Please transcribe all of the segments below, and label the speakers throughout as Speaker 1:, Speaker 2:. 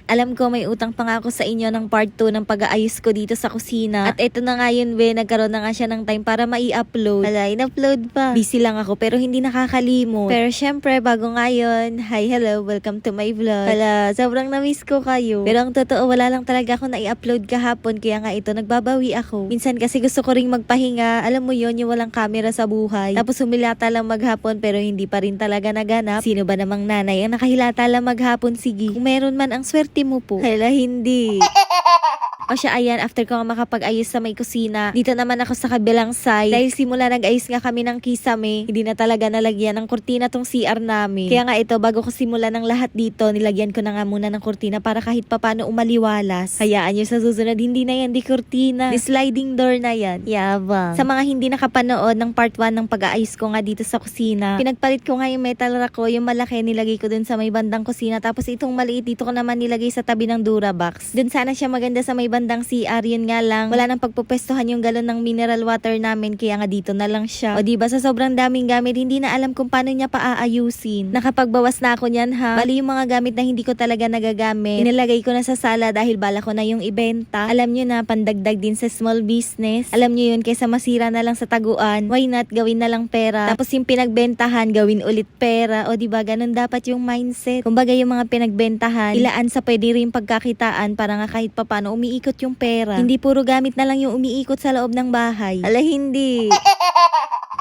Speaker 1: Alam ko may utang pa nga ako sa inyo ng part 2 ng pag-aayos ko dito sa kusina. At eto na nga yun, nagkaroon na nga siya ng time para mai-upload. Wala, in-upload pa. Busy lang ako pero hindi nakakalimot. Pero syempre, bago nga yun, hi, hello, welcome to my vlog. Hala, sobrang na-miss ko kayo. Pero ang totoo, wala lang talaga ako na-i-upload kahapon, kaya nga ito, nagbabawi ako. Minsan kasi gusto ko ring magpahinga, alam mo yun, yung walang camera sa buhay. Tapos humilata lang maghapon pero hindi pa rin talaga naganap. Sino ba namang nanay ang nakahilata lang maghapon? Sige, kung meron man, ang swerte mo po. Hala, hindi. O siya, ayan, after ko nga makapag-ayos sa may kusina, dito naman ako sa kabilang side. Dahil simula nag-ayos nga kami ng kisame, hindi na talaga nalagyan ng kurtina tong CR namin. Kaya nga ito, bago ko simula ng lahat dito, nilagyan ko na nga muna ng kurtina para kahit papano umaliwalas. Hayaan nyo sa susunod, hindi na yan di kurtina. Di sliding door na yan. Yabang. Sa mga hindi nakapanood ng part 1 ng pag-aayos ko nga dito sa kusina, pinagpalit ko nga yung metal rack ko, yung malaki nilagay ko dun sa may bandang kusina. Tapos itong maliit dito ko naman nilagay sa tabi ng Durabox. Dun sana siya maganda sa may bandang CR, yun nga lang, wala nang pagpupwestuhan yung galon ng mineral water namin, kaya nga dito na lang siya. O diba, sa sobrang daming gamit, hindi na alam kung paano niya paaayusin. Nakapagbawas na ako niyan, ha. Bali yung mga gamit na hindi ko talaga nagagamit, inilagay ko na sa sala dahil bala ko na yung ibenta. Alam nyo na, pandagdag din sa small business. Alam nyo yun, kaysa masira na lang sa taguan, why not gawin na lang pera. Tapos yung pinagbentahan, gawin ulit pera. O diba, ganun dapat yung mindset. Kumbaga yung mga pinagbentahan, ilaan sa pwede rin pagkakitaan para nga kahit papano umiikot yung pera. Hindi puro gamit na lang yung umiikot sa loob ng bahay. Ala, hindi.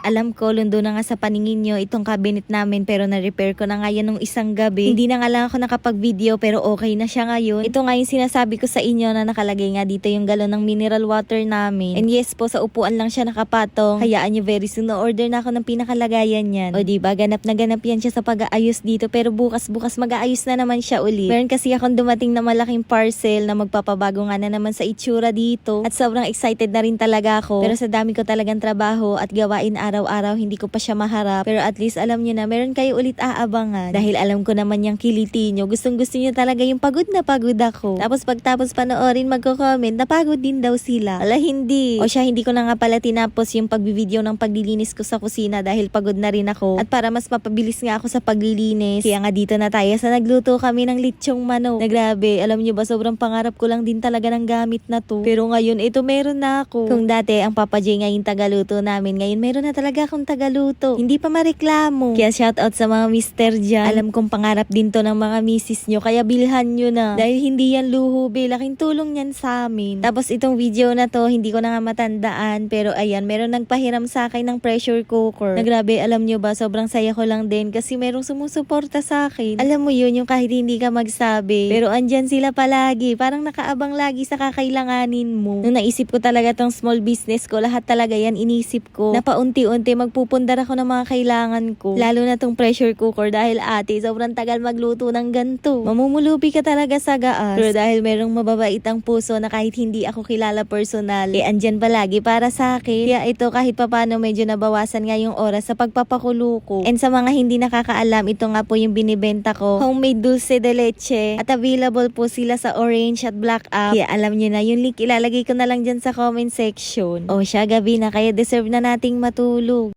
Speaker 1: Alam ko, lundo na nga sa paningin nyo itong cabinet namin, pero na-repair ko na nga yan nung isang gabi. Hindi na nga lang ako nakapag-video pero okay na siya ngayon. Ito nga yung sinasabi ko sa inyo na nakalagay nga dito yung galon ng mineral water namin. And yes po, sa upuan lang siya nakapatong. Hayaan nyo, very soon na-order na ako ng pinakalagayan yan. O diba, ganap na ganap yan siya sa pag-aayos dito, pero bukas mag-aayos na naman siya uli. Meron kasi akong dumating na malaking parcel na magpapabago nga na naman sa itsura dito. At sobrang excited na rin talaga ako. Pero sa dami ko talagang trabaho at gawain araw-araw, hindi ko pa siya maharap. Pero at least alam nyo na, meron kayo ulit aabangan. Dahil alam ko naman yung kiliti nyo. Gustong gusto nyo talaga yung pagod na pagod ako. Tapos pagtapos panoorin, magko-comment na pagod din daw sila. Ala, hindi. O siya, hindi ko na nga pala tinapos yung pagbivideo ng paglilinis ko sa kusina dahil pagod na rin ako. At para mas mapabilis nga ako sa paglilinis, kaya nga dito na tayo sa nagluto kami ng litsyong manok. Na grabe, alam nyo ba, sobrang pangarap ko lang din talaga ng gamit na to. Pero ngayon, ito meron na ako. Kung dati, ang Papa J nga yung tagaluto namin, ngayon meron na talaga akong tagaluto. Hindi pa mareklamo. Kaya shoutout sa mga mister dyan. Alam kong pangarap din to ng mga misis nyo, kaya bilhan nyo na. Dahil hindi yan luho, laking tulong yan sa amin. Tapos itong video na to, hindi ko na nga matandaan, pero ayan, meron nagpahiram sa akin ng pressure cooker. Na grabe, alam nyo ba, sobrang saya ko lang din kasi merong sumusuporta sa akin. Alam mo yun, yung kahit hindi ka magsabi, pero andyan sila palagi. Parang nakaabang lagi sa kakailanganin mo. Nung naisip ko talaga tong small business ko, lahat talaga yan inisip ko. Na paunti-unti magpupundar ako ng mga kailangan ko. Lalo na tong pressure cooker dahil ate, sobrang tagal magluto ng ganito. Mamumulubi ka talaga sa gaas. Pero dahil merong mababait ang puso na kahit hindi ako kilala personal, andyan palagi para sa akin. Kaya ito, kahit papano medyo nabawasan nga yung oras sa pagpapakulo ko. And sa mga hindi nakakaalam, ito nga po yung binibenta ko. Homemade dulce de leche. At available po sila sa orange at black app. Kaya alam nyo na, yung link ilalagay ko na lang dyan sa comment section. O siya, gabi na, kaya deserve na nating matulog.